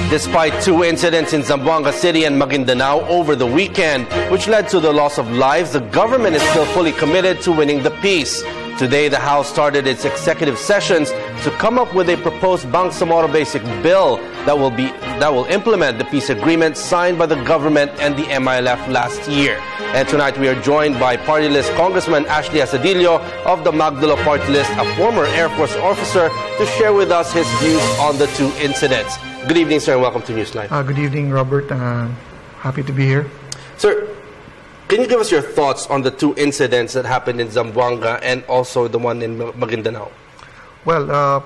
Despite two incidents in Zamboanga City and Maguindanao over the weekend, which led to the loss of lives, the government is still fully committed to winning the peace. Today, the House started its executive sessions to come up with a proposed Bangsamoro Basic Bill that will implement the peace agreement signed by the government and the MILF last year. And tonight we are joined by Party List Congressman Ashle Asedillo of the Magdalo Party List, a former Air Force officer, to share with us his views on the two incidents. Good evening, sir, and welcome to NewsLife. Good evening, Robert. Happy to be here. Sir, can you give us your thoughts on the two incidents that happened in Zamboanga and also the one in Maguindanao? Well,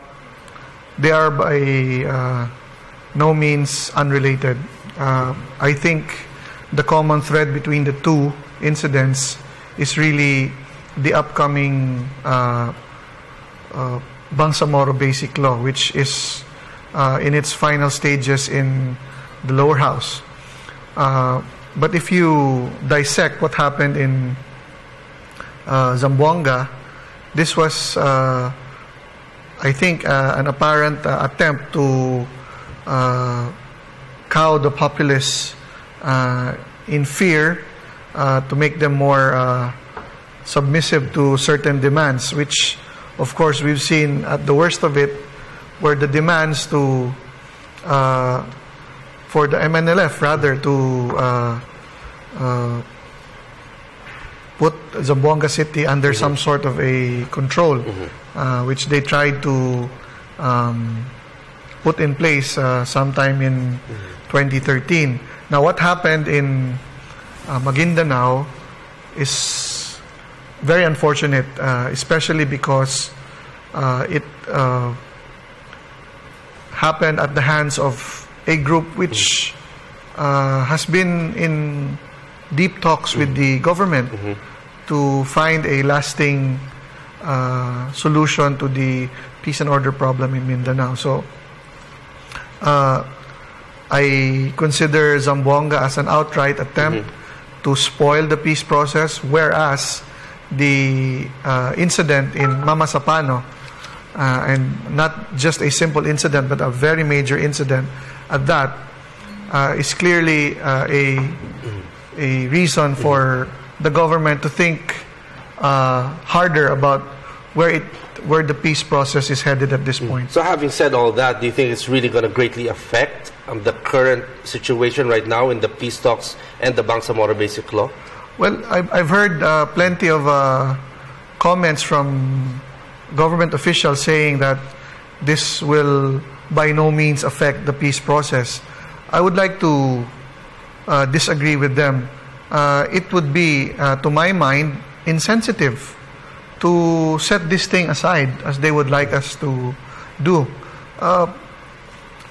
they are by no means unrelated. I think the common thread between the two incidents is really the upcoming Bangsamoro Basic Law, which is in its final stages in the lower house. But if you dissect what happened in Zamboanga, this was, I think, an apparent attempt to cow the populace in fear, to make them more submissive to certain demands, which, of course, we've seen at the worst of it, were the demands to for the MNLF rather to put Zamboanga City under some sort of a control, which they tried to put in place sometime in 2013. Now, what happened in Maguindanao is very unfortunate, especially because it happened at the hands of a group which has been in deep talks with the government to find a lasting solution to the peace and order problem in Mindanao. So I consider Zamboanga as an outright attempt to spoil the peace process, whereas the incident in Mamasapano, and not just a simple incident but a very major incident at that, is clearly a reason for the government to think harder about where the peace process is headed at this point. So having said all that, do you think it's really going to greatly affect the current situation right now in the peace talks and the Bangsamoro Basic Law? Well, I've heard plenty of comments from government officials saying that this will by no means affect the peace process. I would like to disagree with them. It would be, to my mind, insensitive to set this thing aside as they would like us to do.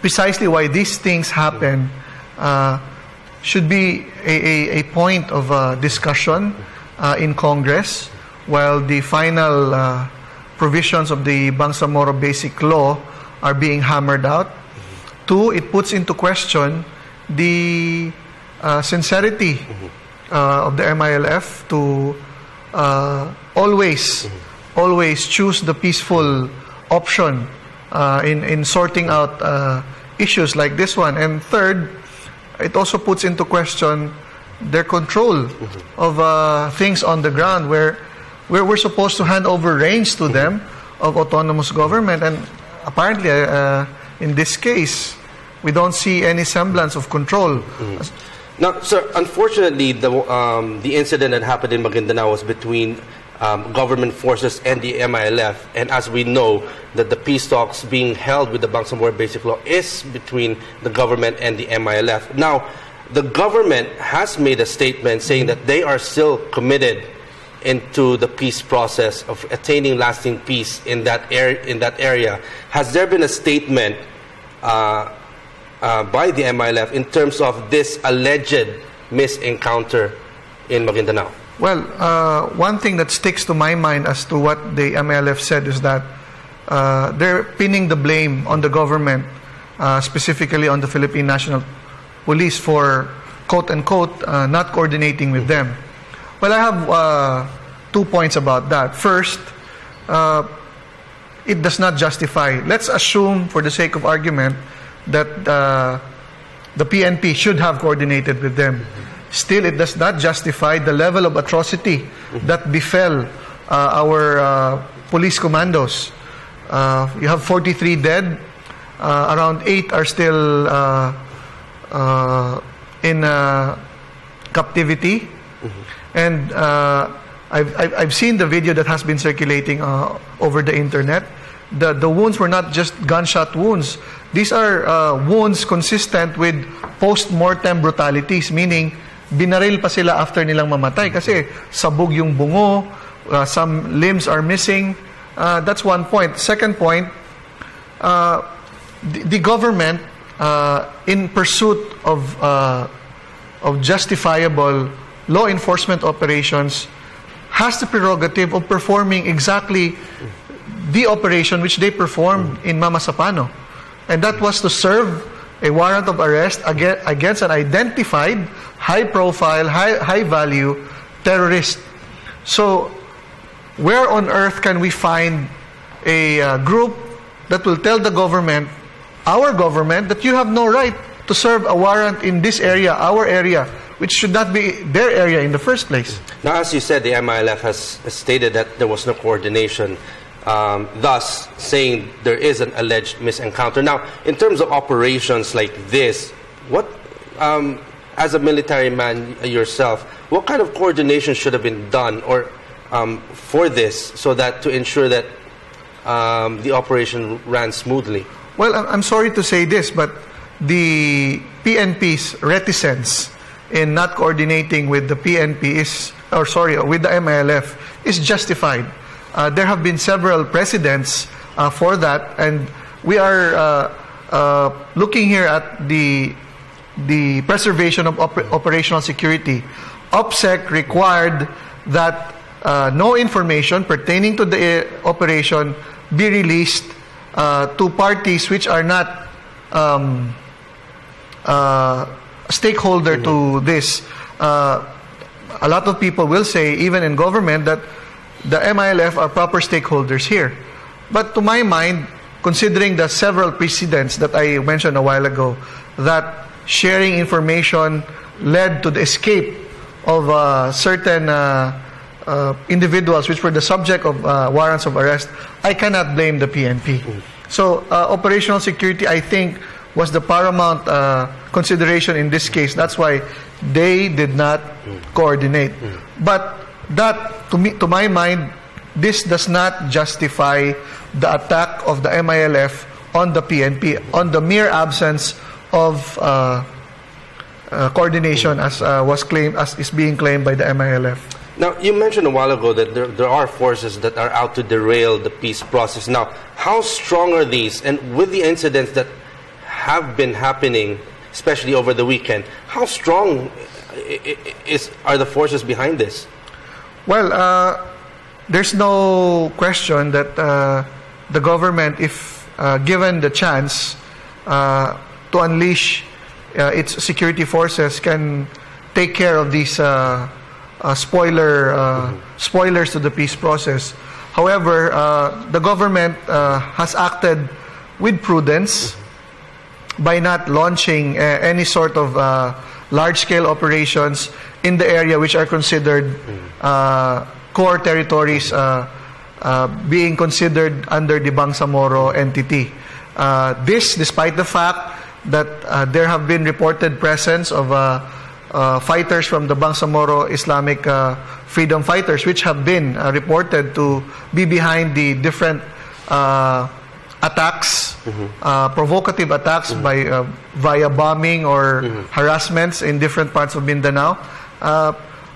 Precisely why these things happen should be a point of discussion in Congress while the final provisions of the Bangsamoro Basic Law are being hammered out. Two, it puts into question the sincerity of the MILF to always choose the peaceful option in sorting out issues like this one. And third, it also puts into question their control of things on the ground, where we're supposed to hand over reins to them of autonomous government, and apparently in this case we don't see any semblance of control. Now, sir, unfortunately, the incident that happened in Maguindanao was between government forces and the MILF, and as we know, that the peace talks being held with the Bangsamoro Basic Law is between the government and the MILF. Now, the government has made a statement saying that they are still committed into the peace process of attaining lasting peace in that area. Has there been a statement by the MILF in terms of this alleged misencounter in Maguindanao? Well, one thing that sticks to my mind as to what the MILF said is that they're pinning the blame on the government, specifically on the Philippine National Police, for quote-unquote not coordinating with them. Well, I have 2 points about that. First, it does not justify. Let's assume, for the sake of argument, that the PNP should have coordinated with them. Still, it does not justify the level of atrocity that befell our police commandos. You have 43 dead. Around 8 are still in captivity. And I've seen the video that has been circulating over the internet. The wounds were not just gunshot wounds. These are wounds consistent with post-mortem brutalities, meaning binaril pa sila after nilang mamatay kasi sabog yung bungo, some limbs are missing. That's one point. Second point, the government, in pursuit of justifiable law enforcement operations, has the prerogative of performing exactly the operation which they performed in Mamasapano. And that was to serve a warrant of arrest against an identified, high-profile, high-value terrorist. So, where on earth can we find a group that will tell the government, our government, that you have no right to serve a warrant in this area, our area, which should not be their area in the first place? Now, as you said, the MILF has stated that there was no coordination, thus saying there is an alleged misencounter. Now, in terms of operations like this, what, as a military man yourself, what kind of coordination should have been done or for this so that to ensure that the operation ran smoothly? Well, I'm sorry to say this, but the PNP's reticence in not coordinating with the PNP with the MILF is justified. There have been several precedents for that, and we are looking here at the preservation of operational security. OPSEC required that no information pertaining to the operation be released to parties which are not stakeholder to this. A lot of people will say, even in government, that the MILF are proper stakeholders here. But to my mind, considering the several precedents that I mentioned a while ago, that sharing information led to the escape of certain individuals which were the subject of warrants of arrest, I cannot blame the PNP. So operational security, I think, was the paramount consideration in this case. That's why they did not coordinate. But that, to my mind, this does not justify the attack of the MILF on the PNP, on the mere absence of coordination as is being claimed by the MILF. Now, you mentioned a while ago that there are forces that are out to derail the peace process. Now, how strong are these? And with the incidents that have been happening, especially over the weekend, how strong are the forces behind this? Well, there's no question that the government, if given the chance to unleash its security forces, can take care of these spoilers to the peace process. However, the government has acted with prudence by not launching any sort of large-scale operations in the area which are considered core territories being considered under the Bangsamoro entity. This, despite the fact that there have been reported presence of fighters from the Bangsamoro Islamic Freedom Fighters, which have been reported to be behind the different attacks, provocative attacks via bombing or harassments in different parts of Mindanao.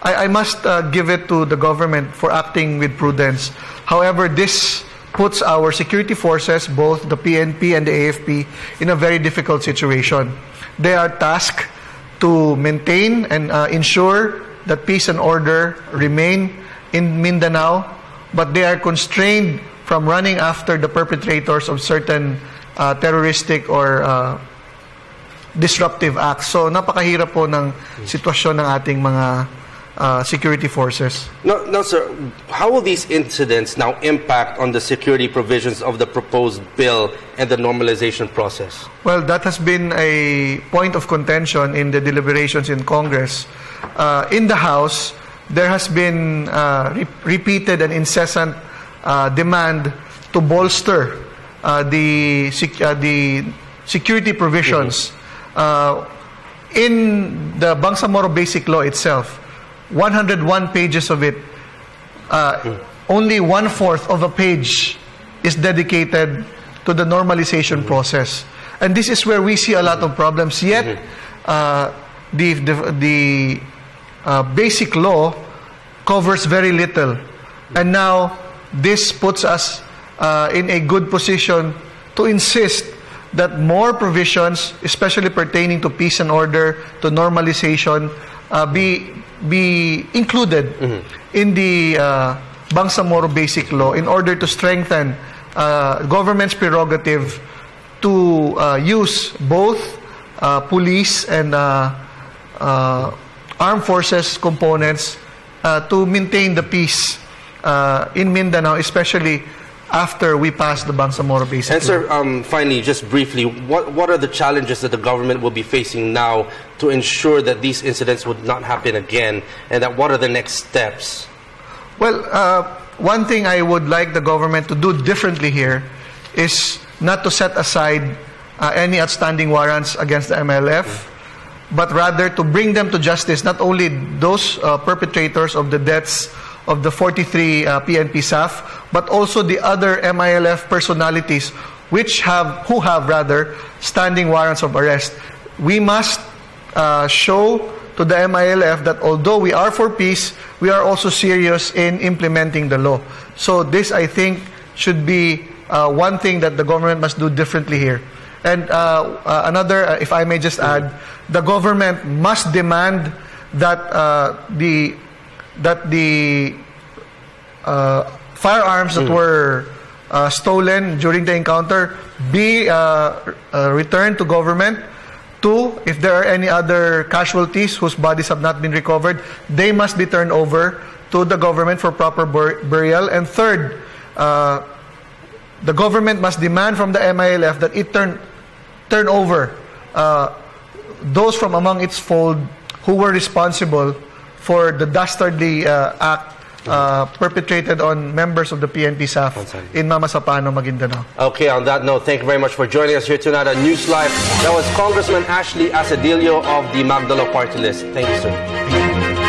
I must give it to the government for acting with prudence. However, this puts our security forces, both the PNP and the AFP, in a very difficult situation. They are tasked to maintain and ensure that peace and order remain in Mindanao, but they are constrained from running after the perpetrators of certain terroristic or disruptive acts. So napakahirap po ng sitwasyon ng ating mga security forces. No, sir. How will these incidents now impact on the security provisions of the proposed bill and the normalization process? Well, that has been a point of contention in the deliberations in Congress. In the House, there has been repeated and incessant demand to bolster the security provisions in the Bangsamoro Basic Law itself. 101 pages of it, only 1/4 of a page is dedicated to the normalization process. And this is where we see a lot of problems. Yet, the basic law covers very little. And now, this puts us in a good position to insist that more provisions, especially pertaining to peace and order, to normalization, be included in the Bangsamoro Basic Law in order to strengthen government's prerogative to use both police and armed forces components to maintain the peace in Mindanao, especially after we pass the Bangsamoro Basic Law. And sir, finally, just briefly, what are the challenges that the government will be facing now to ensure that these incidents would not happen again, and that what are the next steps? Well, one thing I would like the government to do differently here is not to set aside any outstanding warrants against the MLF, but rather to bring them to justice, not only those perpetrators of the deaths of the 43 PNP staff, but also the other MILF personalities who have standing warrants of arrest. We must show to the MILF that although we are for peace, we are also serious in implementing the law. So this, I think, should be one thing that the government must do differently here. And another, if I may just add, the government must demand that the firearms that were stolen during the encounter be returned to government. Two, if there are any other casualties whose bodies have not been recovered, they must be turned over to the government for proper burial. And third, the government must demand from the MILF that it turn over those from among its fold who were responsible for the dastardly act perpetrated on members of the PNP staff in Mamasapano, Maguindanao. Okay, on that note, thank you very much for joining us here tonight on NewsLife. That was Congressman Ashle Asedillo of the Magdalo party list. Thank you, sir.